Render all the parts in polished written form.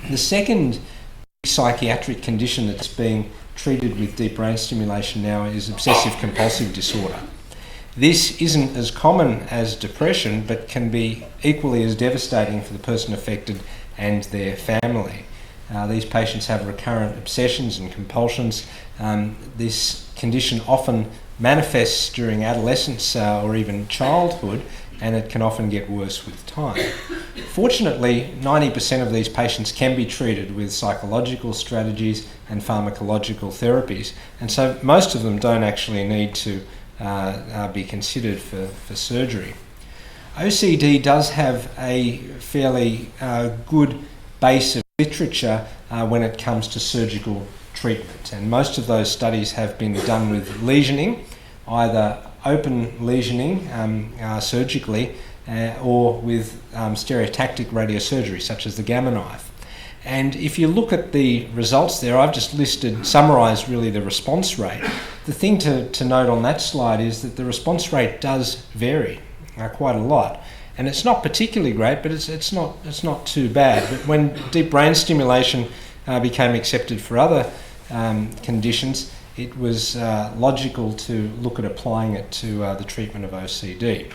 The second psychiatric condition that's being treated with deep brain stimulation now is obsessive compulsive disorder. This isn't as common as depression, but can be equally as devastating for the person affected and their family. These patients have recurrent obsessions and compulsions. This condition often manifests during adolescence or even childhood, and it can often get worse with time. Fortunately, 90% of these patients can be treated with psychological strategies and pharmacological therapies, and so most of them don't actually need to be considered for surgery. OCD does have a fairly good base of literature when it comes to surgical treatment, and most of those studies have been done with lesioning, either open lesioning surgically or with stereotactic radiosurgery such as the gamma knife. And if you look at the results there, I've just summarised really the response rate. The thing to note on that slide is that the response rate does vary quite a lot. And it's not particularly great, but it's not too bad. But when deep brain stimulation became accepted for other conditions, it was logical to look at applying it to the treatment of OCD.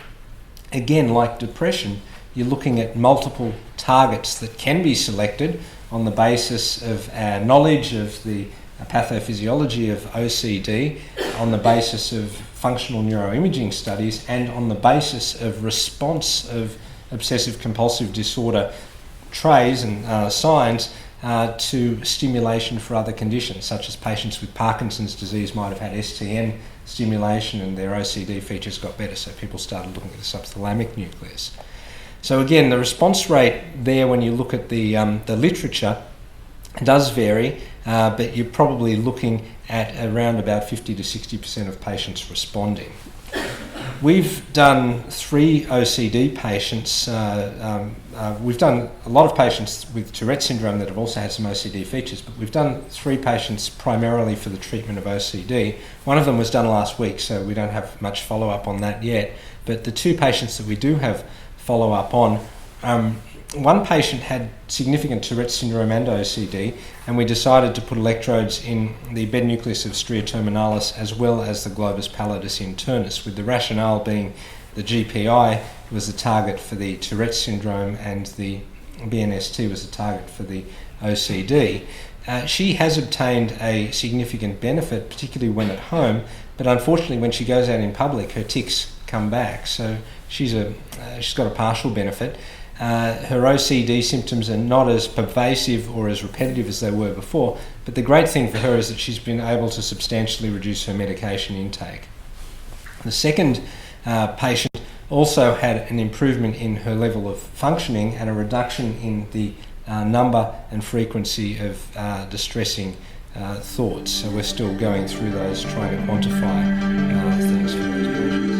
Again, like depression, you're looking at multiple targets that can be selected on the basis of our knowledge of the pathophysiology of OCD, on the basis of functional neuroimaging studies, and on the basis of response of obsessive compulsive disorder traits and signs to stimulation for other conditions, such as patients with Parkinson's disease might have had STN stimulation and their OCD features got better, so people started looking at the subthalamic nucleus. So again, the response rate there, when you look at the literature, does vary, but you're probably looking at around about 50 to 60% of patients responding. We've done 3 OCD patients. We've done a lot of patients with Tourette syndrome that have also had some OCD features, but we've done 3 patients primarily for the treatment of OCD. One of them was done last week, so we don't have much follow-up on that yet. But the 2 patients that we do have follow-up on, one patient had significant Tourette syndrome and OCD, and we decided to put electrodes in the bed nucleus of stria terminalis as well as the globus pallidus internus, with the rationale being the GPI was the target for the Tourette syndrome and the BNST was the target for the OCD. She has obtained a significant benefit, particularly when at home, but unfortunately when she goes out in public, her tics come back. So she's got a partial benefit. Her OCD symptoms are not as pervasive or as repetitive as they were before, but the great thing for her is that she's been able to substantially reduce her medication intake. The second patient also had an improvement in her level of functioning and a reduction in the number and frequency of distressing thoughts. So we're still going through those, trying to quantify things for those patients.